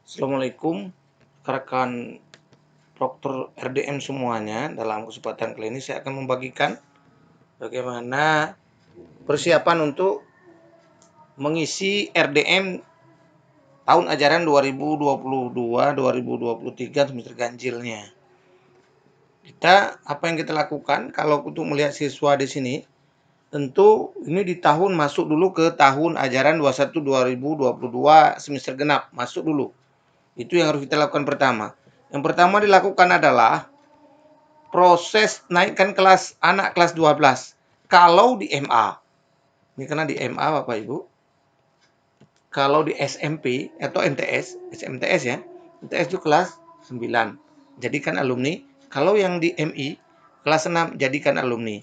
Assalamualaikum rekan Dokter RDM semuanya. Dalam kesempatan kali ini saya akan membagikan bagaimana persiapan untuk mengisi RDM tahun ajaran 2022-2023 semester ganjilnya. Apa yang kita lakukan kalau untuk melihat siswa di sini, tentu ini di tahun masuk dulu ke tahun ajaran 21-2022 semester genap, masuk dulu. Itu yang harus kita lakukan pertama. Yang pertama dilakukan adalah proses naikkan kelas anak kelas 12. Kalau di MA, ini karena di MA Bapak Ibu, kalau di SMP atau MTS, SMTS ya, MTS itu kelas 9, jadikan alumni. Kalau yang di MI, kelas 6, jadikan alumni.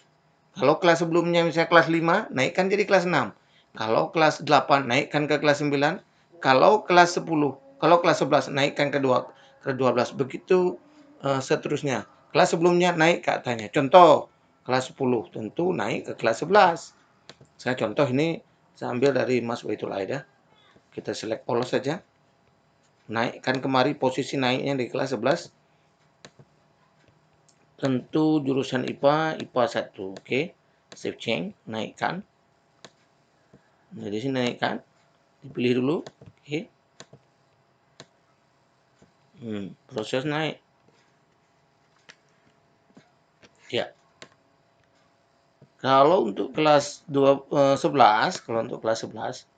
Kalau kelas sebelumnya misalnya kelas 5, naikkan jadi kelas 6. Kalau kelas 8, naikkan ke kelas 9. Kalau kelas 10, kalau kelas 11, naikkan ke 12. Begitu seterusnya. Kelas sebelumnya naik ke atasnya. Contoh, kelas 10 tentu naik ke kelas 11. Saya contoh ini, saya ambil dari Mas Baitul Aida. Kita select all saja. Naikkan kemari posisi naiknya di kelas 11. Tentu jurusan IPA, IPA 1. Oke. Save change, naikkan. Nah, di sini naikkan. Dipilih dulu. Oke. Proses naik. Ya. Kalau untuk kelas 11, kalau untuk kelas 11,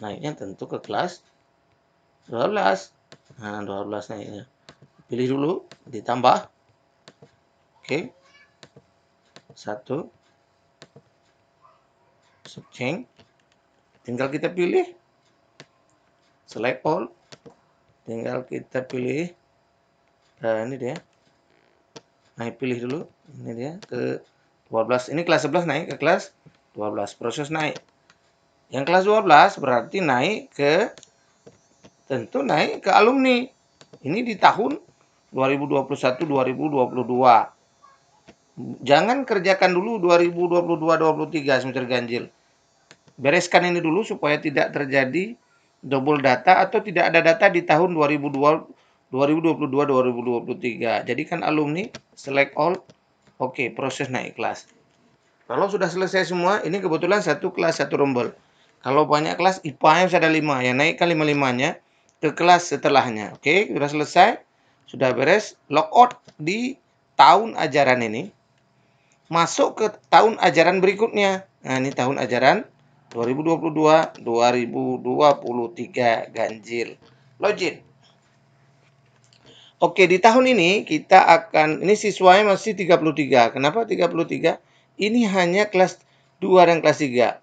naiknya tentu ke kelas 12. Nah, 12 naiknya. Pilih dulu, ditambah. Oke. 1. Change. Tinggal kita pilih. Select all. Tinggal kita pilih. Nah, ini dia. Naik pilih dulu. Ini dia ke 12. Ini kelas 11 naik ke kelas 12. Proses naik. Yang kelas 12 berarti tentu naik ke alumni. Ini di tahun 2021-2022. Jangan kerjakan dulu 2022-2023 semester ganjil. Bereskan ini dulu supaya tidak terjadi double data atau tidak ada data di tahun 2022-2023. Jadikan alumni, select all. Oke, proses naik kelas. Kalau sudah selesai semua, ini kebetulan satu kelas satu rombel. Kalau banyak kelas, IPA-nya ada 5, ya naikkan 5-5-nya ke kelas setelahnya. Oke, sudah selesai, sudah beres, logout di tahun ajaran ini, masuk ke tahun ajaran berikutnya. Nah, ini tahun ajaran 2022-2023 ganjil. Login. Oke, di tahun ini kita ini siswanya masih 33. Kenapa 33? Ini hanya kelas 2 dan kelas 3.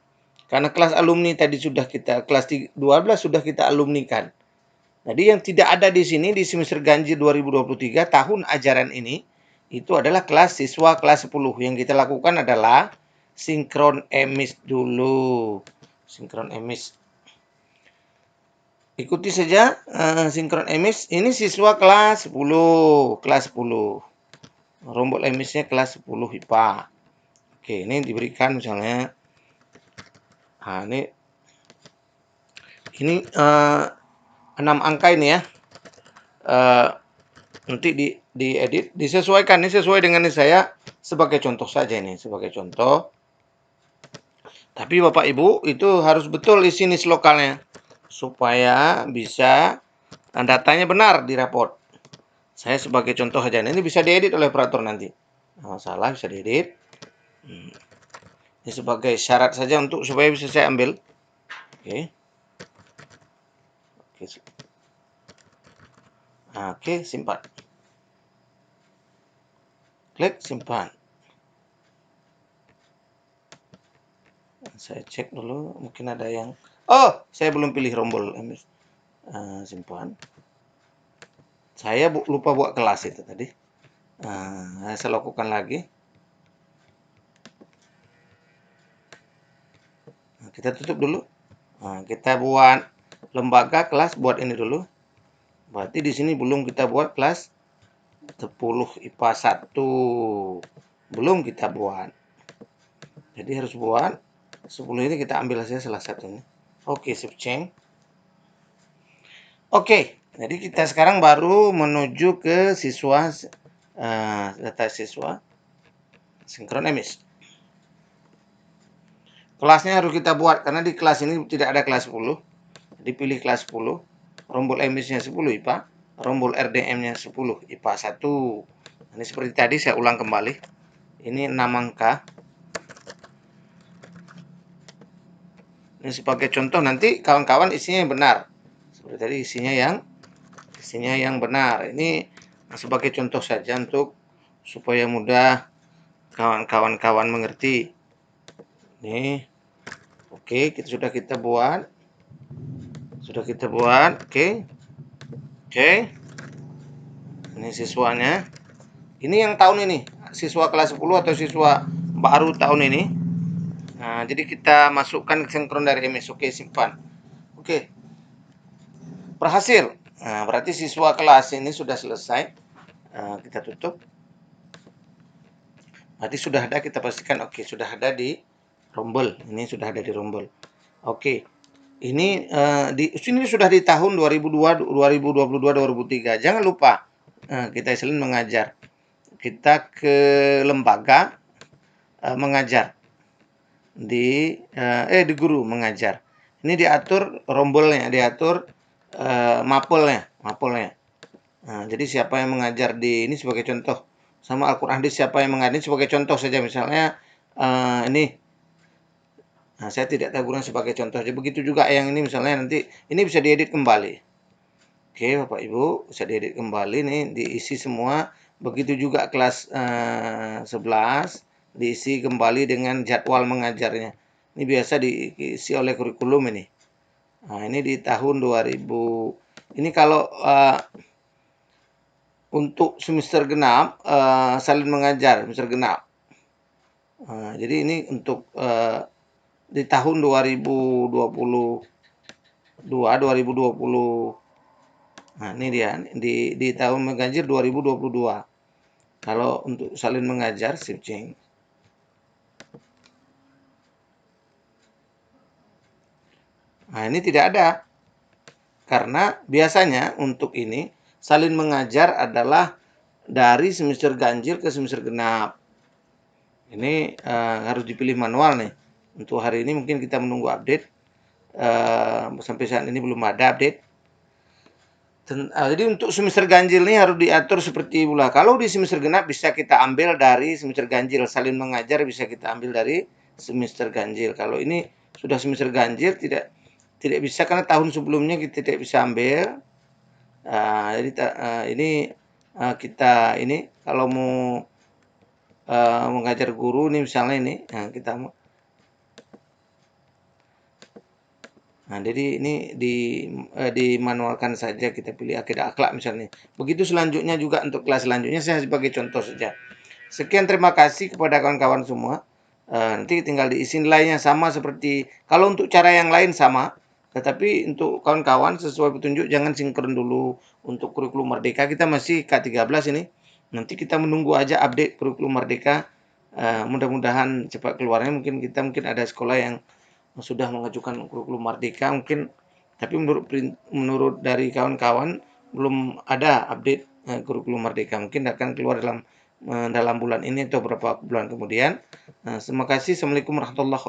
Karena kelas alumni tadi kelas 12 sudah kita alumnikan. Jadi yang tidak ada di sini di semester ganjil 2023 tahun ajaran ini, itu adalah kelas siswa kelas 10. Yang kita lakukan adalah sinkron emis dulu. Sinkron emis. Ikuti saja sinkron emis. Ini siswa kelas 10. Kelas 10. Rombol emisnya kelas 10 IPA. Oke, ini diberikan misalnya. Nah, ini 6 angka ini ya. Nanti diedit, disesuaikan. Ini sesuai dengan ini saya sebagai contoh saja ini, sebagai contoh. Tapi Bapak Ibu itu harus betul isi NIS lokalnya supaya bisa datanya benar di raport. Saya sebagai contoh aja. Ini bisa diedit oleh operator nanti. Nah, salah bisa diedit. Ini sebagai syarat saja supaya bisa saya ambil. Oke. Oke, simpan. Klik simpan. Saya cek dulu, mungkin ada yang saya belum pilih rombol. Simpan. Saya lupa buat kelas itu tadi. Saya lakukan lagi. Kita tutup dulu. Kita buat lembaga kelas, buat ini dulu. Berarti di sini belum kita buat kelas 10 IPA 1. Belum kita buat. Jadi harus buat 10 ini kita ambil saja salah satunya. Oke, save change. Oke, jadi kita sekarang baru menuju ke siswa data siswa sinkron emis. Kelasnya harus kita buat karena di kelas ini tidak ada kelas 10. Dipilih kelas 10, rombol emisnya 10 IPA, rombol RDM-nya 10 IPA 1. Ini seperti tadi saya ulang kembali. Ini 6 angka. Ini sebagai contoh nanti kawan-kawan isinya yang benar. Seperti tadi isinya yang benar. Ini sebagai contoh saja untuk supaya mudah kawan-kawan mengerti. Nih. Oke, sudah kita buat. Oke. Ini siswanya. Ini yang tahun ini, siswa kelas 10 atau siswa baru tahun ini. Nah, jadi kita masukkan sinkron dari MS. Oke, simpan. Oke. Berhasil. Nah, berarti siswa kelas ini sudah selesai. Kita tutup. Berarti sudah ada, kita pastikan oke, sudah ada di rombel. Ini sudah ada di rombel. Oke. Ini di sini sudah di tahun 2002, 2022, 2003. Jangan lupa kita selain mengajar. Kita ke lembaga mengajar di guru mengajar. Ini diatur rombelnya, diatur mapelnya. Nah, jadi siapa yang mengajar di ini sebagai contoh. Sama Al-Quran hadis siapa yang mengajar ini sebagai contoh saja. Misalnya ini. Nah, saya tidak tahu Quran sebagai contoh. Jadi begitu juga yang ini misalnya nanti ini bisa diedit kembali. Oke, Bapak Ibu, bisa diedit kembali nih, diisi semua. Begitu juga kelas 11 diisi kembali dengan jadwal mengajarnya. Ini biasa diisi oleh kurikulum ini. Nah, ini di tahun 2000. Ini kalau untuk semester genap salin mengajar semester genap. Jadi ini untuk di tahun 2022, 2020. Nah, ini dia di tahun mengajar 2022. Kalau untuk salin mengajar switching. Nah, ini tidak ada. Karena biasanya untuk ini salin mengajar adalah dari semester ganjil ke semester genap. Ini harus dipilih manual nih. Untuk hari ini mungkin kita menunggu update. Sampai saat ini belum ada update. Jadi untuk semester ganjil ini harus diatur seperti pula. Kalau di semester genap bisa kita ambil dari semester ganjil. Salin mengajar bisa kita ambil dari semester ganjil. Kalau ini sudah semester ganjil tidak bisa karena tahun sebelumnya kita tidak bisa ambil. Jadi ini kita ini kalau mau mengajar guru nih misalnya ini, kita jadi ini dimanualkan saja, kita pilih akidah akhlak misalnya. Begitu selanjutnya juga untuk kelas selanjutnya saya sebagai contoh saja. Sekian, terima kasih kepada kawan-kawan semua. Nanti tinggal diisi nilainya sama seperti kalau untuk cara yang lain sama, tetapi untuk kawan-kawan sesuai petunjuk jangan sinkron dulu. Untuk kurikulum Merdeka kita masih K13 ini. Nanti kita menunggu aja update kurikulum Merdeka. Mudah-mudahan cepat keluarnya. Mungkin ada sekolah yang sudah mengajukan kurikulum Merdeka mungkin, tapi menurut dari kawan-kawan belum ada update kurikulum Merdeka. Mungkin akan keluar dalam bulan ini atau beberapa bulan kemudian. Terima kasih. Assalamualaikum warahmatullahi wabarakatuh.